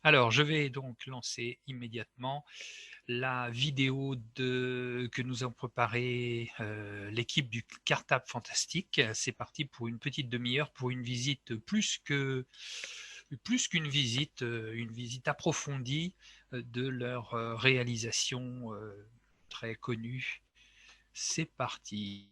Alors, je vais donc lancer immédiatement la vidéo que nous avons préparée l'équipe du Cartable Fantastique. C'est parti pour une petite demi-heure pour une visite plus qu'une visite, une visite approfondie de leur réalisation très connue. C'est parti.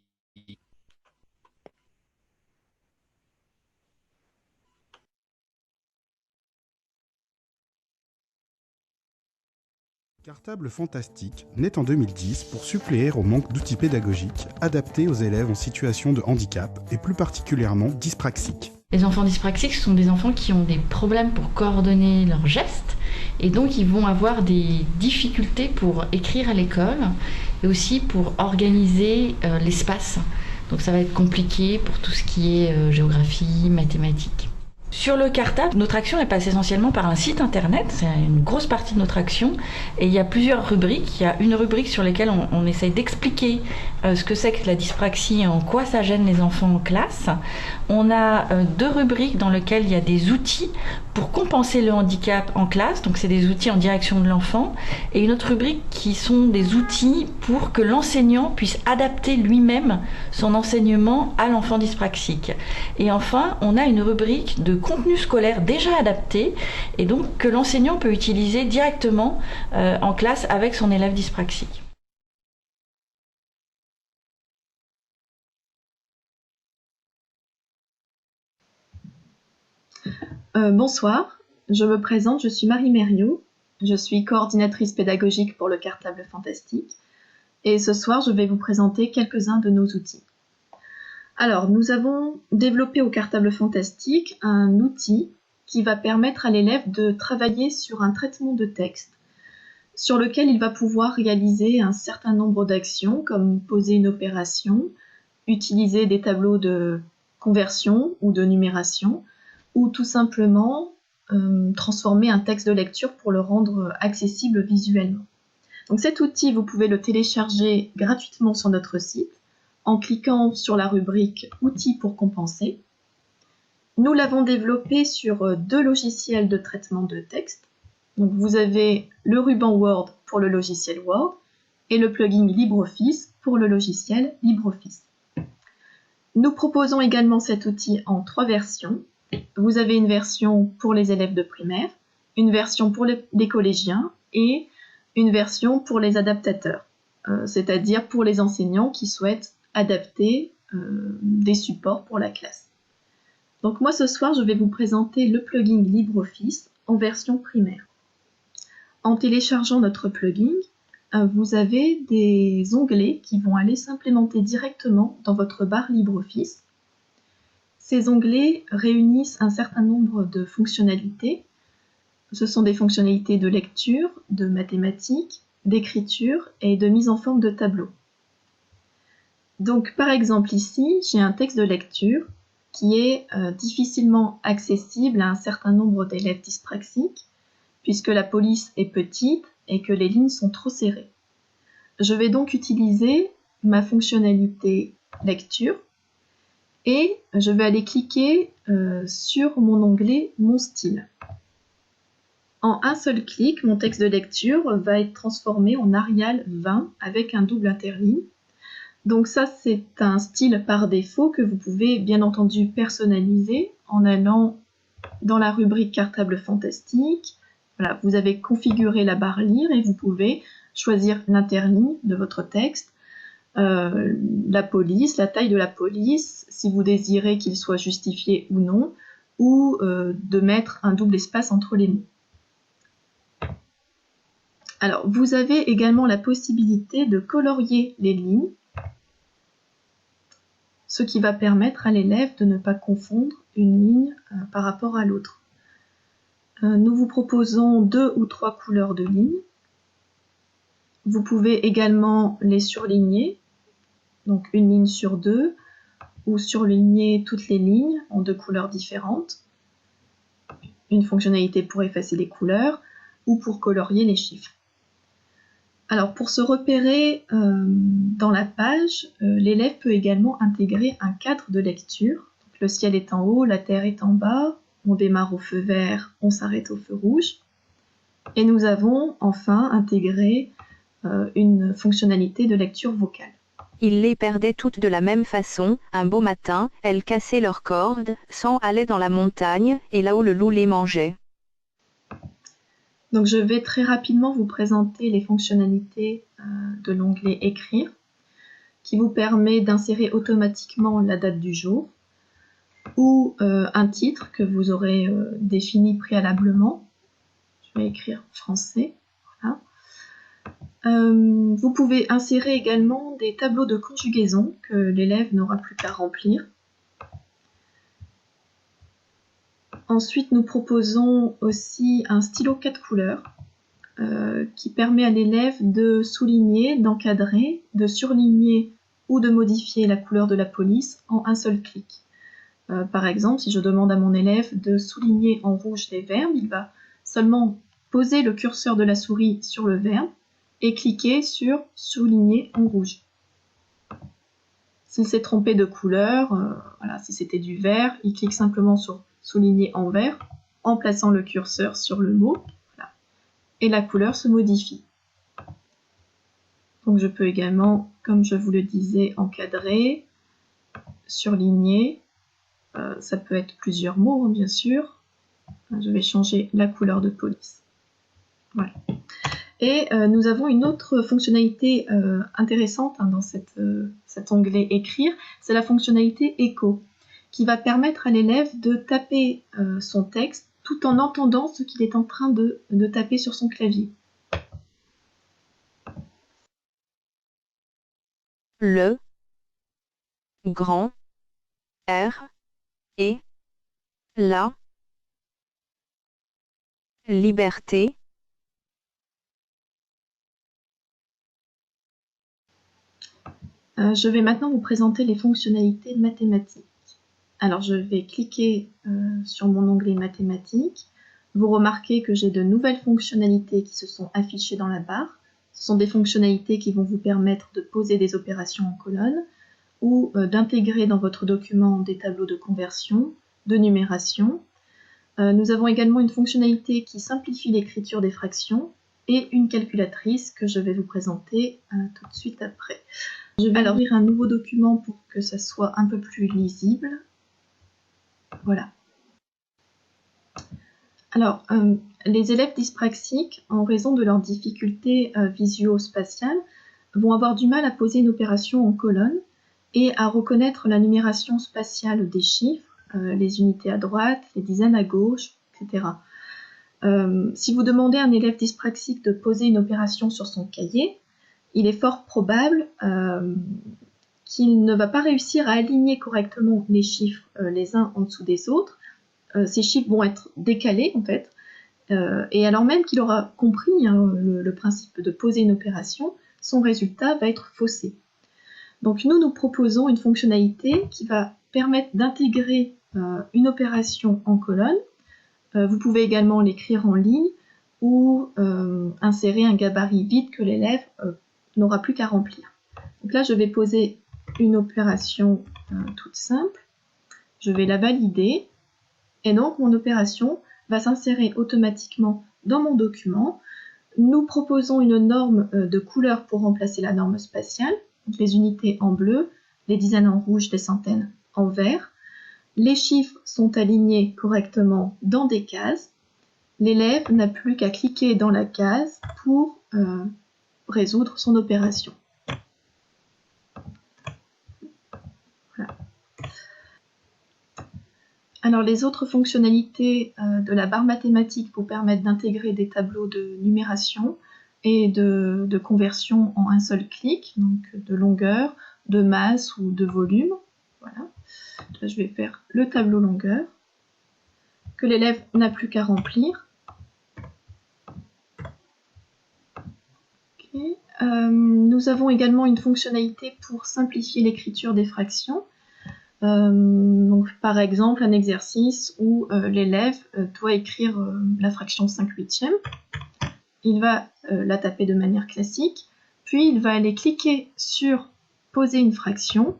Cartable Fantastique naît en 2010 pour suppléer au manque d'outils pédagogiques adaptés aux élèves en situation de handicap et plus particulièrement dyspraxiques. Les enfants dyspraxiques sont des enfants qui ont des problèmes pour coordonner leurs gestes et donc ils vont avoir des difficultés pour écrire à l'école et aussi pour organiser l'espace. Donc ça va être compliqué pour tout ce qui est géographie, mathématiques. Sur le cartable, notre action elle passe essentiellement par un site internet, c'est une grosse partie de notre action, et il y a plusieurs rubriques. Il y a une rubrique sur laquelle on essaye d'expliquer ce que c'est que la dyspraxie et en quoi ça gêne les enfants en classe. On a deux rubriques dans lesquelles il y a des outils pour compenser le handicap en classe, donc c'est des outils en direction de l'enfant, et une autre rubrique qui sont des outils pour que l'enseignant puisse adapter lui-même son enseignement à l'enfant dyspraxique. Et enfin, on a une rubrique de contenu scolaire déjà adapté et donc que l'enseignant peut utiliser directement en classe avec son élève dyspraxique. Bonsoir, je me présente, je suis Marie Mériot, je suis coordinatrice pédagogique pour le Cartable Fantastique et ce soir je vais vous présenter quelques-uns de nos outils. Alors, nous avons développé au Cartable Fantastique un outil qui va permettre à l'élève de travailler sur un traitement de texte sur lequel il va pouvoir réaliser un certain nombre d'actions comme poser une opération, utiliser des tableaux de conversion ou de numération, ou tout simplement transformer un texte de lecture pour le rendre accessible visuellement. Donc cet outil, vous pouvez le télécharger gratuitement sur notre site en cliquant sur la rubrique « Outils pour compenser ». Nous l'avons développé sur deux logiciels de traitement de texte. Donc vous avez le ruban Word pour le logiciel Word et le plugin LibreOffice pour le logiciel LibreOffice. Nous proposons également cet outil en 3 versions. Vous avez une version pour les élèves de primaire, une version pour les collégiens et une version pour les adaptateurs, c'est-à-dire pour les enseignants qui souhaitent adapter des supports pour la classe. Donc moi ce soir je vais vous présenter le plugin LibreOffice en version primaire. En téléchargeant notre plugin, vous avez des onglets qui vont aller s'implémenter directement dans votre barre LibreOffice. Ces onglets réunissent un certain nombre de fonctionnalités. Ce sont des fonctionnalités de lecture, de mathématiques, d'écriture et de mise en forme de tableau. Donc par exemple ici, j'ai un texte de lecture qui est difficilement accessible à un certain nombre d'élèves dyspraxiques puisque la police est petite et que les lignes sont trop serrées. Je vais donc utiliser ma fonctionnalité lecture et je vais aller cliquer sur mon onglet « Mon style ». En un seul clic, mon texte de lecture va être transformé en Arial 20 avec un double interligne. Donc ça, c'est un style par défaut que vous pouvez bien entendu personnaliser en allant dans la rubrique Cartable Fantastique. Voilà, vous avez configuré la barre lire et vous pouvez choisir l'interligne de votre texte, la police, la taille de la police, si vous désirez qu'il soit justifié ou non, ou de mettre un double espace entre les mots. Alors, vous avez également la possibilité de colorier les lignes, ce qui va permettre à l'élève de ne pas confondre une ligne par rapport à l'autre. Nous vous proposons 2 ou 3 couleurs de lignes. Vous pouvez également les surligner, donc une ligne sur 2, ou surligner toutes les lignes en 2 couleurs différentes. Une fonctionnalité pour effacer les couleurs ou pour colorier les chiffres. Alors pour se repérer dans la page, l'élève peut également intégrer un cadre de lecture. Donc, le ciel est en haut, la terre est en bas, on démarre au feu vert, on s'arrête au feu rouge. Et nous avons enfin intégré une fonctionnalité de lecture vocale. Ils les perdaient toutes de la même façon. Un beau matin, elles cassaient leurs cordes, s'en allaient dans la montagne, et là où le loup les mangeait. Donc je vais très rapidement vous présenter les fonctionnalités de l'onglet Écrire, qui vous permet d'insérer automatiquement la date du jour ou un titre que vous aurez défini préalablement. Je vais écrire français. Voilà. Vous pouvez insérer également des tableaux de conjugaison que l'élève n'aura plus qu'à remplir. Ensuite, nous proposons aussi un stylo 4 couleurs qui permet à l'élève de souligner, d'encadrer, de surligner ou de modifier la couleur de la police en un seul clic. Par exemple, si je demande à mon élève de souligner en rouge les verbes, il va seulement poser le curseur de la souris sur le verbe et cliquer sur « Souligner en rouge ». S'il s'est trompé de couleur, voilà, si c'était du vert, il clique simplement sur « Souligner en vert » en plaçant le curseur sur le mot, voilà, et la couleur se modifie. Donc je peux également, comme je vous le disais, encadrer, surligner, ça peut être plusieurs mots, hein, bien sûr. Je vais changer la couleur de police. Voilà. Et nous avons une autre fonctionnalité intéressante hein, dans cet onglet Écrire, c'est la fonctionnalité Écho, qui va permettre à l'élève de taper son texte tout en entendant ce qu'il est en train de taper sur son clavier. Le grand R et la liberté. Je vais maintenant vous présenter les fonctionnalités mathématiques. Alors je vais cliquer sur mon onglet mathématiques. Vous remarquez que j'ai de nouvelles fonctionnalités qui se sont affichées dans la barre. Ce sont des fonctionnalités qui vont vous permettre de poser des opérations en colonne ou d'intégrer dans votre document des tableaux de conversion, de numération. Nous avons également une fonctionnalité qui simplifie l'écriture des fractions et une calculatrice que je vais vous présenter tout de suite après. Je vais alors ouvrir un nouveau document pour que ça soit un peu plus lisible. Voilà. Alors, les élèves dyspraxiques, en raison de leurs difficultés visio-spatiales, vont avoir du mal à poser une opération en colonne et à reconnaître la numération spatiale des chiffres, les unités à droite, les dizaines à gauche, etc. Si vous demandez à un élève dyspraxique de poser une opération sur son cahier, il est fort probable qu'il ne va pas réussir à aligner correctement les chiffres les uns en dessous des autres. Ces chiffres vont être décalés en fait, et alors même qu'il aura compris hein, le principe de poser une opération, son résultat va être faussé. Donc nous proposons une fonctionnalité qui va permettre d'intégrer une opération en colonne. Vous pouvez également l'écrire en ligne ou insérer un gabarit vide que l'élève n'aura plus qu'à remplir. Donc là, je vais poser une opération toute simple. Je vais la valider. Et donc, mon opération va s'insérer automatiquement dans mon document. Nous proposons une norme de couleur pour remplacer la norme spatiale. Donc les unités en bleu, les dizaines en rouge, les centaines en vert. Les chiffres sont alignés correctement dans des cases. L'élève n'a plus qu'à cliquer dans la case pour résoudre son opération. Voilà. Alors les autres fonctionnalités de la barre mathématique vous permettent d'intégrer des tableaux de numération et de conversion en un seul clic, donc de longueur, de masse ou de volume. Voilà. Là, je vais faire le tableau longueur que l'élève n'a plus qu'à remplir. Okay. Nous avons également une fonctionnalité pour simplifier l'écriture des fractions. Donc, par exemple, un exercice où l'élève doit écrire la fraction 5/8. Il va la taper de manière classique, puis il va aller cliquer sur « Poser une fraction »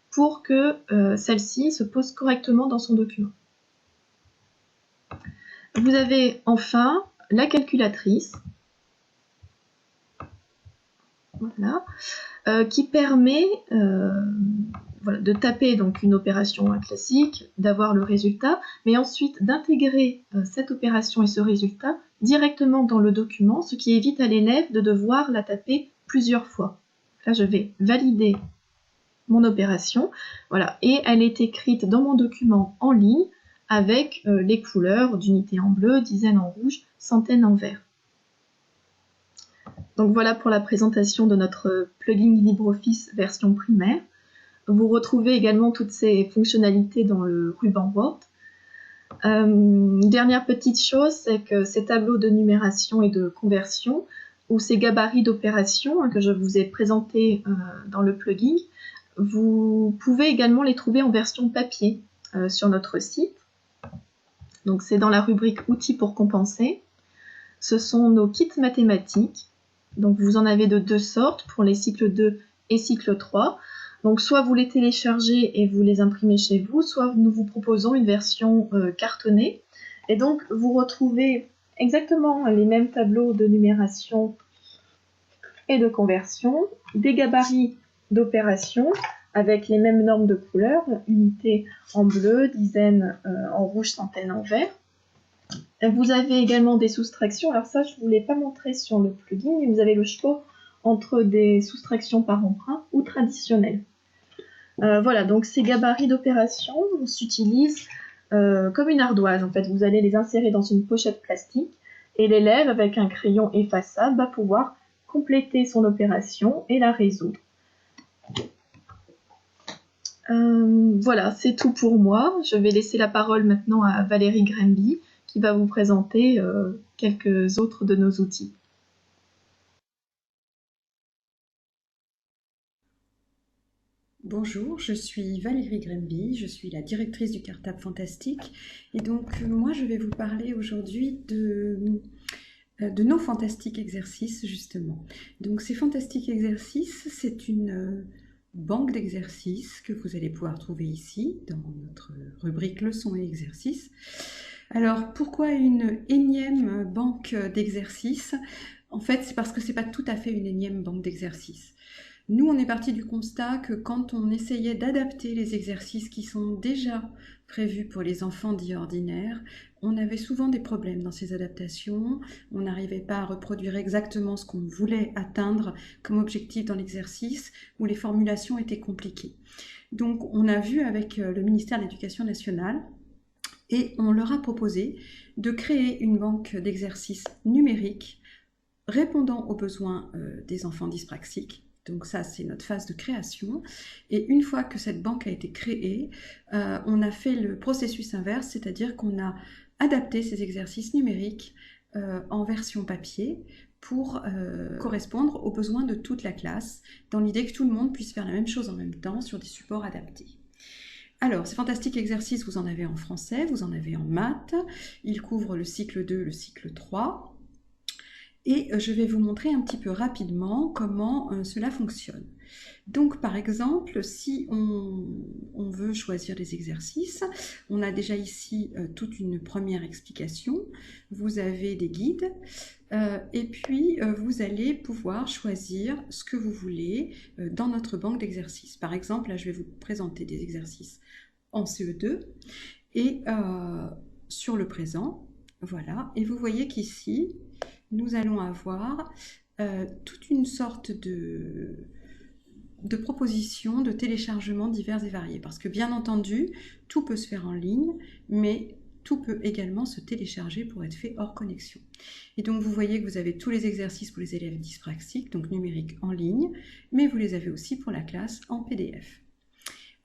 pour que celle-ci se pose correctement dans son document. Vous avez enfin la calculatrice, voilà, qui permet voilà, de taper donc une opération classique, d'avoir le résultat, mais ensuite d'intégrer cette opération et ce résultat directement dans le document, ce qui évite à l'élève de devoir la taper plusieurs fois. Là, je vais valider mon opération, voilà, et elle est écrite dans mon document en ligne avec les couleurs d'unité en bleu, dizaines en rouge, centaines en vert. Donc voilà pour la présentation de notre plugin LibreOffice version primaire. Vous retrouvez également toutes ces fonctionnalités dans le ruban Word. Dernière petite chose, c'est que ces tableaux de numération et de conversion, ou ces gabarits d'opération que je vous ai présentés dans le plugin, vous pouvez également les trouver en version papier sur notre site. Donc c'est dans la rubrique outils pour compenser. Ce sont nos kits mathématiques. Donc vous en avez de deux sortes pour les cycles 2 et cycle 3. Donc soit vous les téléchargez et vous les imprimez chez vous, soit nous vous proposons une version cartonnée. Et donc vous retrouvez exactement les mêmes tableaux de numération et de conversion, des gabarits d'opération avec les mêmes normes de couleurs, unités en bleu, dizaines en rouge, centaines en vert. Vous avez également des soustractions. Alors ça, je ne vous l'ai pas montré sur le plugin, mais vous avez le choix entre des soustractions par emprunt ou traditionnelles. Voilà, donc ces gabarits d'opération s'utilisent comme une ardoise. En fait, vous allez les insérer dans une pochette plastique et l'élève, avec un crayon effaçable, va pouvoir compléter son opération et la résoudre. Voilà, c'est tout pour moi. Je vais laisser la parole maintenant à Valérie Grenby, qui va vous présenter quelques autres de nos outils. Bonjour, je suis Valérie Grenby, je suis la directrice du Cartable Fantastique et donc moi je vais vous parler aujourd'hui de nos fantastiques exercices justement. Donc ces fantastiques exercices, c'est une banque d'exercices que vous allez pouvoir trouver ici dans notre rubrique leçons et exercices. Alors, pourquoi une énième banque d'exercices? En fait, c'est parce que c'est pas tout à fait une énième banque d'exercices. Nous, on est parti du constat que quand on essayait d'adapter les exercices qui sont déjà prévus pour les enfants dits ordinaires, on avait souvent des problèmes dans ces adaptations. On n'arrivait pas à reproduire exactement ce qu'on voulait atteindre comme objectif dans l'exercice, ou les formulations étaient compliquées. Donc, on a vu avec le ministère de l'Éducation nationale et on leur a proposé de créer une banque d'exercices numériques répondant aux besoins des enfants dyspraxiques. Donc ça, c'est notre phase de création. Et une fois que cette banque a été créée, on a fait le processus inverse, c'est-à-dire qu'on a adapté ces exercices numériques en version papier pour correspondre aux besoins de toute la classe, dans l'idée que tout le monde puisse faire la même chose en même temps sur des supports adaptés. Alors, ces fantastiques exercices, vous en avez en français, vous en avez en maths, ils couvrent le cycle 2, le cycle 3, et je vais vous montrer un petit peu rapidement comment cela fonctionne. Donc, par exemple, si on veut choisir des exercices, on a déjà ici toute une première explication, vous avez des guides, et puis vous allez pouvoir choisir ce que vous voulez dans notre banque d'exercices. Par exemple, là, je vais vous présenter des exercices en CE2 et sur le présent, voilà. Et vous voyez qu'ici, nous allons avoir toute une sorte de propositions de téléchargement divers et variés. Parce que bien entendu, tout peut se faire en ligne, mais tout peut également se télécharger pour être fait hors connexion. Et donc vous voyez que vous avez tous les exercices pour les élèves dyspraxiques, donc numériques en ligne, mais vous les avez aussi pour la classe en PDF.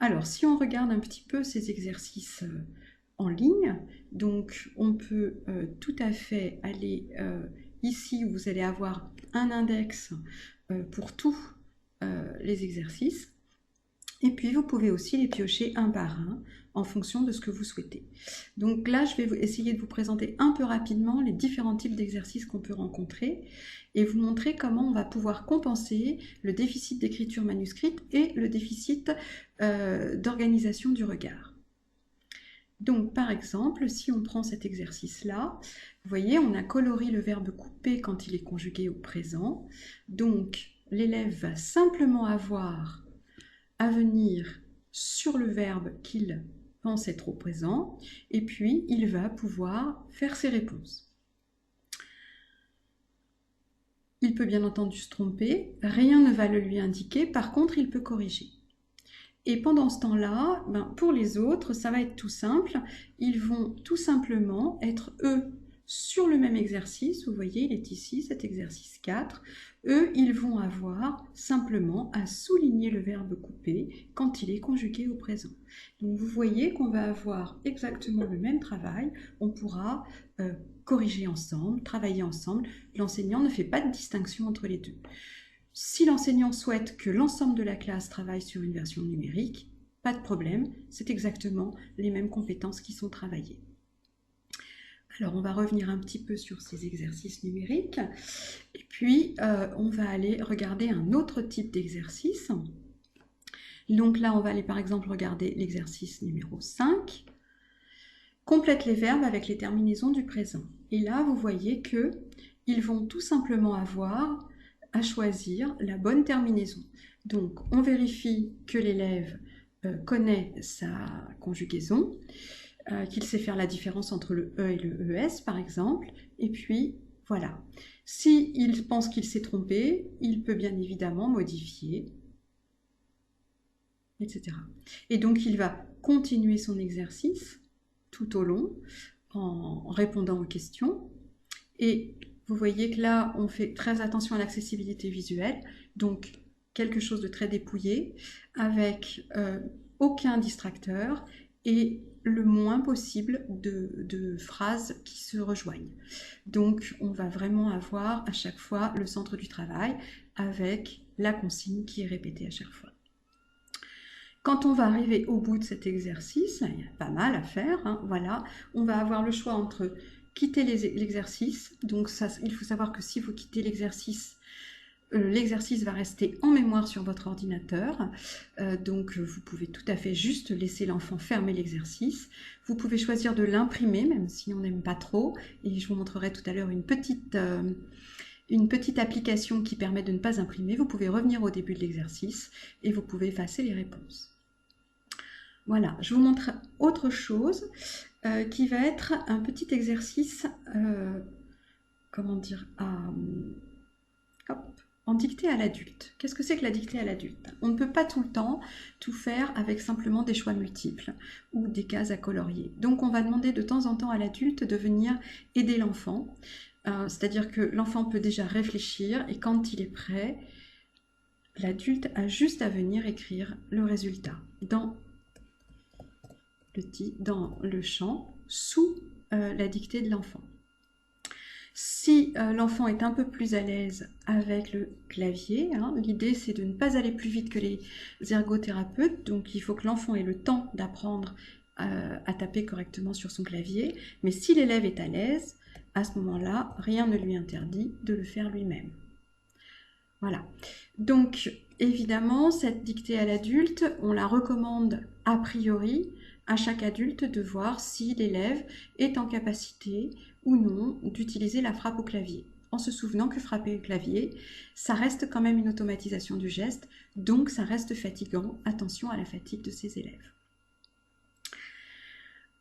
Alors si on regarde un petit peu ces exercices en ligne, donc on peut tout à fait aller ici où vous allez avoir un index pour tous les exercices, et puis vous pouvez aussi les piocher un par un en fonction de ce que vous souhaitez. Donc là, je vais essayer de vous présenter un peu rapidement les différents types d'exercices qu'on peut rencontrer et vous montrer comment on va pouvoir compenser le déficit d'écriture manuscrite et le déficit d'organisation du regard. Donc, par exemple, si on prend cet exercice-là, vous voyez, on a coloré le verbe couper quand il est conjugué au présent. Donc, l'élève va simplement avoir à venir sur le verbe qu'il pense être au présent, et puis il va pouvoir faire ses réponses. Il peut bien entendu se tromper, rien ne va le lui indiquer, par contre il peut corriger. Et pendant ce temps-là, pour les autres, ça va être tout simple. Ils vont tout simplement être, eux, sur le même exercice. Vous voyez, il est ici, cet exercice 4. Eux, ils vont avoir simplement à souligner le verbe couper quand il est conjugué au présent. Donc, vous voyez qu'on va avoir exactement le même travail. On pourra corriger ensemble, travailler ensemble. L'enseignant ne fait pas de distinction entre les deux. Si l'enseignant souhaite que l'ensemble de la classe travaille sur une version numérique, pas de problème, c'est exactement les mêmes compétences qui sont travaillées. Alors, on va revenir un petit peu sur ces exercices numériques, et puis on va aller regarder un autre type d'exercice. Donc là, on va aller par exemple regarder l'exercice numéro 5. Complète les verbes avec les terminaisons du présent. Et là, vous voyez qu'ils vont tout simplement avoir à choisir la bonne terminaison. Donc, on vérifie que l'élève connaît sa conjugaison, qu'il sait faire la différence entre le E et le ES, par exemple, et puis voilà. S'il pense qu'il s'est trompé, il peut bien évidemment modifier, etc. Et donc, il va continuer son exercice tout au long en répondant aux questions. Et vous voyez que là, on fait très attention à l'accessibilité visuelle, donc quelque chose de très dépouillé, avec aucun distracteur et le moins possible de phrases qui se rejoignent. Donc, on va vraiment avoir à chaque fois le centre du travail avec la consigne qui est répétée à chaque fois. Quand on va arriver au bout de cet exercice, il y a pas mal à faire, hein, voilà, on va avoir le choix entre quitter l'exercice. Donc ça, il faut savoir que si vous quittez l'exercice, l'exercice va rester en mémoire sur votre ordinateur. Donc vous pouvez tout à fait juste laisser l'enfant fermer l'exercice. Vous pouvez choisir de l'imprimer, même si on n'aime pas trop. Et je vous montrerai tout à l'heure une petite application qui permet de ne pas imprimer. Vous pouvez revenir au début de l'exercice et vous pouvez effacer les réponses. Voilà, je vous montre autre chose qui va être un petit exercice, en dictée à l'adulte. Qu'est-ce que c'est que la dictée à l'adulte? On ne peut pas tout le temps tout faire avec simplement des choix multiples ou des cases à colorier. Donc on va demander de temps en temps à l'adulte de venir aider l'enfant. C'est-à-dire que l'enfant peut déjà réfléchir et quand il est prêt, l'adulte a juste à venir écrire le résultat dans le champ sous la dictée de l'enfant. Si l'enfant est un peu plus à l'aise avec le clavier, hein, l'idée c'est de ne pas aller plus vite que les ergothérapeutes, donc il faut que l'enfant ait le temps d'apprendre à taper correctement sur son clavier, mais si l'élève est à l'aise, à ce moment-là, rien ne lui interdit de le faire lui-même. Voilà. Donc, évidemment, cette dictée à l'adulte, on la recommande a priori à chaque adulte de voir si l'élève est en capacité ou non d'utiliser la frappe au clavier. En se souvenant que frapper au clavier, ça reste quand même une automatisation du geste, donc ça reste fatigant. Attention à la fatigue de ces élèves.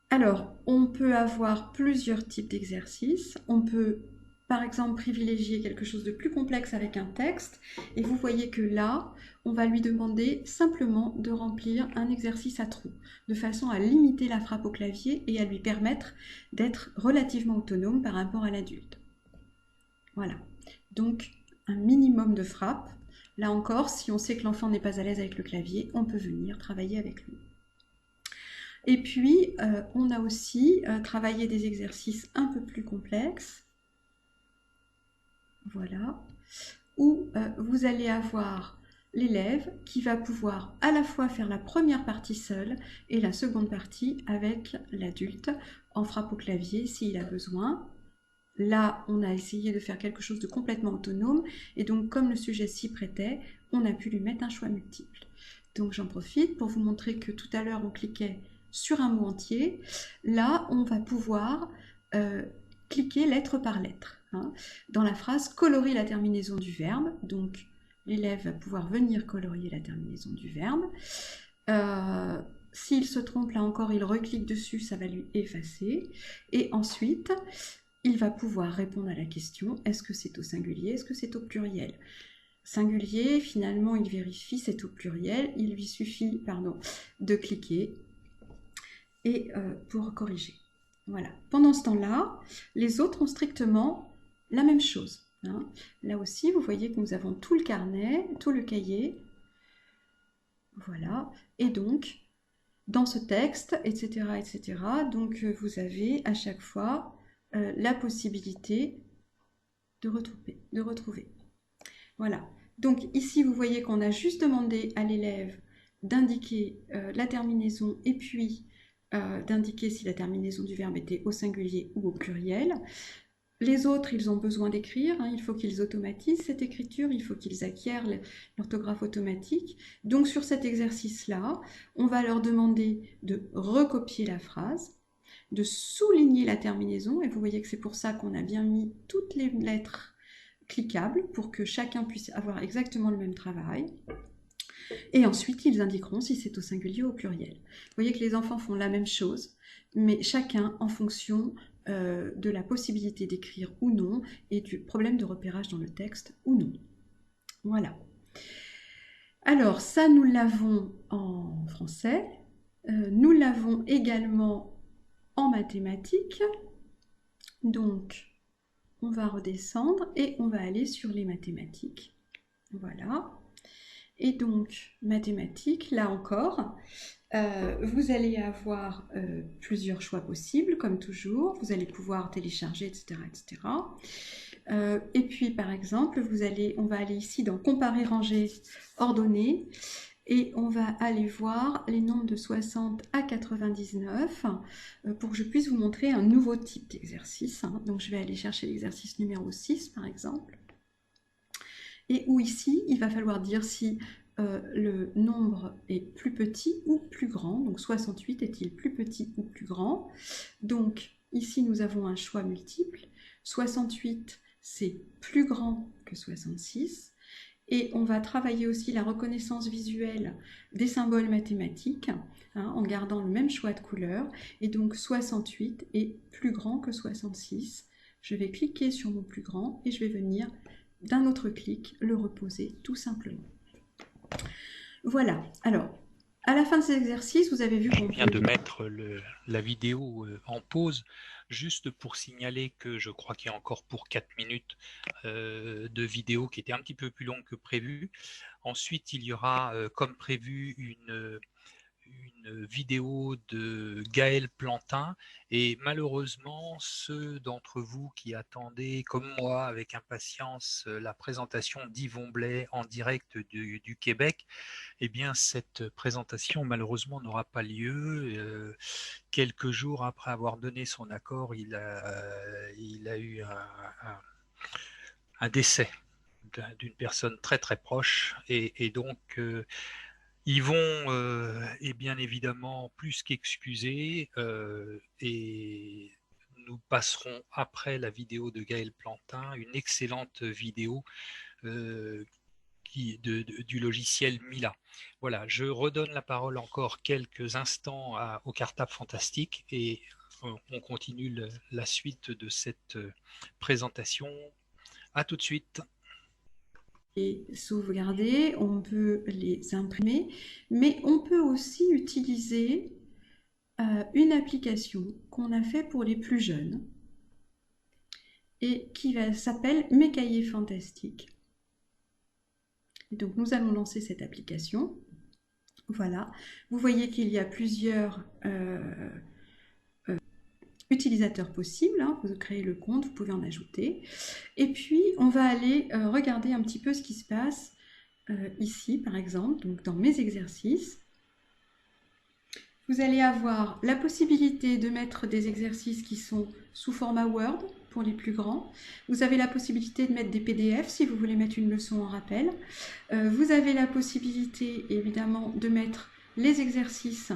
Alors, on peut avoir plusieurs types d'exercices. On peut, par exemple, privilégier quelque chose de plus complexe avec un texte. Et vous voyez que là, on va lui demander simplement de remplir un exercice à trous, de façon à limiter la frappe au clavier et à lui permettre d'être relativement autonome par rapport à l'adulte. Voilà. Donc, un minimum de frappe. Là encore, si on sait que l'enfant n'est pas à l'aise avec le clavier, on peut venir travailler avec lui. Et puis, on a aussi travaillé des exercices un peu plus complexes, voilà, où vous allez avoir l'élève qui va pouvoir à la fois faire la première partie seule et la seconde partie avec l'adulte en frappe au clavier s'il a besoin. Là, on a essayé de faire quelque chose de complètement autonome et donc comme le sujet s'y prêtait, on a pu lui mettre un choix multiple. Donc j'en profite pour vous montrer que tout à l'heure on cliquait sur un mot entier, là, on va pouvoir cliquer lettre par lettre. Hein. Dans la phrase, colorer la terminaison du verbe. Donc, l'élève va pouvoir venir colorier la terminaison du verbe. S'il se trompe, là encore, il reclique dessus, ça va lui effacer. Et ensuite, il va pouvoir répondre à la question, est-ce que c'est au singulier, est-ce que c'est au pluriel? Singulier, finalement, il vérifie, c'est au pluriel. Il lui suffit, de cliquer et pour corriger. Voilà. Pendant ce temps-là, les autres ont strictement la même chose. Hein. Là aussi, vous voyez que nous avons tout le carnet, tout le cahier. Voilà. Et donc, dans ce texte, etc., etc., donc vous avez à chaque fois la possibilité de retrouver. Voilà. Donc ici, vous voyez qu'on a juste demandé à l'élève d'indiquer la terminaison et puis d'indiquer si la terminaison du verbe était au singulier ou au pluriel. Les autres, ils ont besoin d'écrire, hein, il faut qu'ils automatisent cette écriture, il faut qu'ils acquièrent l'orthographe automatique. Donc sur cet exercice-là, on va leur demander de recopier la phrase, de souligner la terminaison, et vous voyez que c'est pour ça qu'on a bien mis toutes les lettres cliquables, pour que chacun puisse avoir exactement le même travail. Et ensuite, ils indiqueront si c'est au singulier ou au pluriel. Vous voyez que les enfants font la même chose, mais chacun en fonction de la possibilité d'écrire ou non, et du problème de repérage dans le texte ou non. Voilà. Alors, ça, nous l'avons en français. Nous l'avons également en mathématiques. Donc, on va redescendre et on va aller sur les mathématiques. Voilà. Et donc, mathématiques, là encore, vous allez avoir plusieurs choix possibles, comme toujours. Vous allez pouvoir télécharger, etc. etc. Et puis, par exemple, on va aller ici dans Comparer, ranger, ordonner. Et on va aller voir les nombres de 60 à 99 pour que je puisse vous montrer un nouveau type d'exercice. Hein. Donc, je vais aller chercher l'exercice numéro 6, par exemple. Et où ici, il va falloir dire si le nombre est plus petit ou plus grand. Donc 68 est-il plus petit ou plus grand? Donc ici, nous avons un choix multiple. 68, c'est plus grand que 66. Et on va travailler aussi la reconnaissance visuelle des symboles mathématiques, hein, en gardant le même choix de couleur. Et donc 68 est plus grand que 66. Je vais cliquer sur mon plus grand et je vais venir d'un autre clic le reposer tout simplement. Voilà. Alors, à la fin de cet exercice, vous avez vu qu'on vient de mettre la vidéo en pause, juste pour signaler que je crois qu'il y a encore pour 4 minutes de vidéo qui était un petit peu plus longue que prévu. Ensuite, il y aura, comme prévu, une vidéo de Gaël Plantin, et malheureusement ceux d'entre vous qui attendaient comme moi avec impatience la présentation d'Yvon Blais en direct du Québec, eh bien cette présentation malheureusement n'aura pas lieu. Quelques jours après avoir donné son accord, il a eu un décès d'une personne très très proche, et donc Yvon est bien évidemment plus qu'excusé, et nous passerons après la vidéo de Gaël Plantin une excellente vidéo du logiciel Mila. Voilà, je redonne la parole encore quelques instants au Cartable Fantastique, et on continue la suite de cette présentation. À tout de suite. Et sauvegarder, on peut les imprimer, mais on peut aussi utiliser une application qu'on a fait pour les plus jeunes et qui s'appelle Mes Cahiers Fantastiques. Et donc nous allons lancer cette application. Voilà, vous voyez qu'il y a plusieurs utilisateurs possibles, hein. Vous créez le compte, vous pouvez en ajouter. Et puis, on va aller regarder un petit peu ce qui se passe ici, par exemple, donc dans mes exercices. Vous allez avoir la possibilité de mettre des exercices qui sont sous format Word pour les plus grands. Vous avez la possibilité de mettre des PDF si vous voulez mettre une leçon en rappel. Vous avez la possibilité, évidemment, de mettre les exercices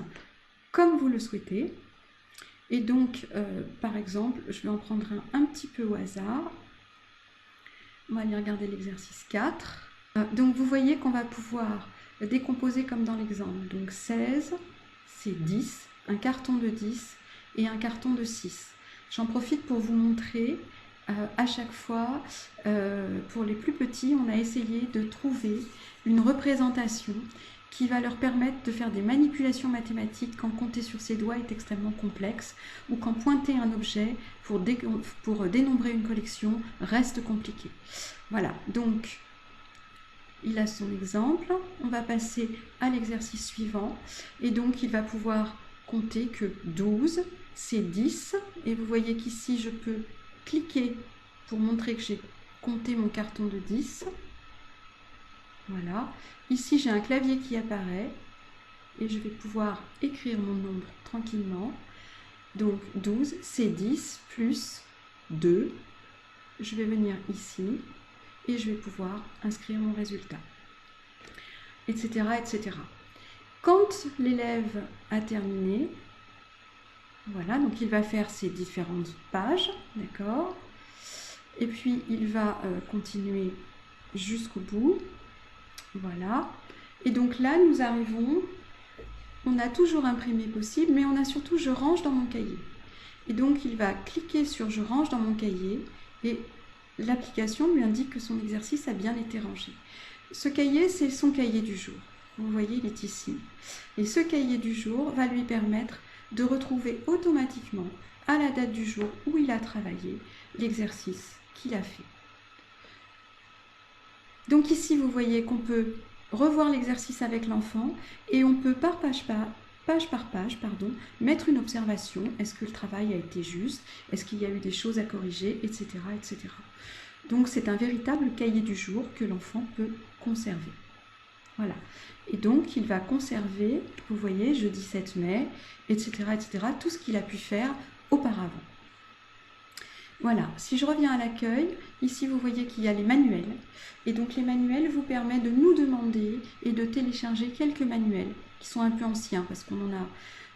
comme vous le souhaitez. Et donc, par exemple, je vais en prendre un petit peu au hasard. On va aller regarder l'exercice 4. Donc, vous voyez qu'on va pouvoir décomposer comme dans l'exemple. Donc, 16, c'est 10, un carton de 10 et un carton de 6. J'en profite pour vous montrer à chaque fois, pour les plus petits, on a essayé de trouver une représentation qui va leur permettre de faire des manipulations mathématiques quand compter sur ses doigts est extrêmement complexe ou quand pointer un objet pour dénombrer une collection reste compliqué. Voilà, donc il a son exemple. On va passer à l'exercice suivant et donc il va pouvoir compter que 12, c'est 10 et vous voyez qu'ici je peux cliquer pour montrer que j'ai compté mon carton de 10. Voilà. Ici, j'ai un clavier qui apparaît et je vais pouvoir écrire mon nombre tranquillement. Donc 12, c'est 10 plus 2. Je vais venir ici et je vais pouvoir inscrire mon résultat, etc., etc. Quand l'élève a terminé, voilà, donc il va faire ses différentes pages, d'accord? Et puis il va continuer jusqu'au bout. Voilà. Et donc là, nous arrivons, on a toujours imprimé possible, mais on a surtout je range dans mon cahier. Et donc, il va cliquer sur je range dans mon cahier et l'application lui indique que son exercice a bien été rangé. Ce cahier, c'est son cahier du jour. Vous voyez, il est ici. Et ce cahier du jour va lui permettre de retrouver automatiquement, à la date du jour où il a travaillé, l'exercice qu'il a fait. Donc ici, vous voyez qu'on peut revoir l'exercice avec l'enfant et on peut page par page, mettre une observation. Est-ce que le travail a été juste? Est-ce qu'il y a eu des choses à corriger, etc., etc. Donc c'est un véritable cahier du jour que l'enfant peut conserver. Voilà. Et donc il va conserver, vous voyez, jeudi 7 mai, etc., etc., tout ce qu'il a pu faire auparavant. Voilà, si je reviens à l'accueil, ici vous voyez qu'il y a les manuels. Et donc les manuels vous permettent de nous demander et de télécharger quelques manuels qui sont un peu anciens parce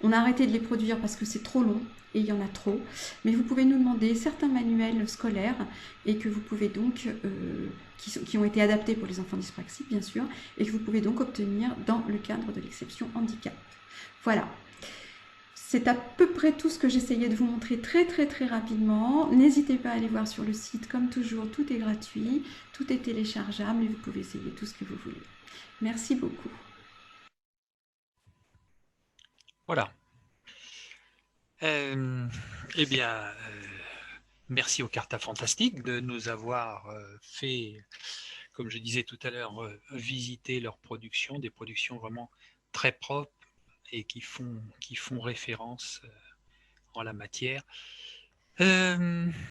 on a arrêté de les produire parce que c'est trop long et il y en a trop. Mais vous pouvez nous demander certains manuels scolaires et que vous pouvez donc, qui ont été adaptés pour les enfants dyspraxiques bien sûr, et que vous pouvez donc obtenir dans le cadre de l'exception handicap. Voilà. C'est à peu près tout ce que j'essayais de vous montrer très rapidement. N'hésitez pas à aller voir sur le site, comme toujours, tout est gratuit, tout est téléchargeable et vous pouvez essayer tout ce que vous voulez. Merci beaucoup. Voilà. Eh bien, merci aux Cartable Fantastique de nous avoir fait, comme je disais tout à l'heure, visiter leurs productions, des productions vraiment très propres et qui font référence en la matière.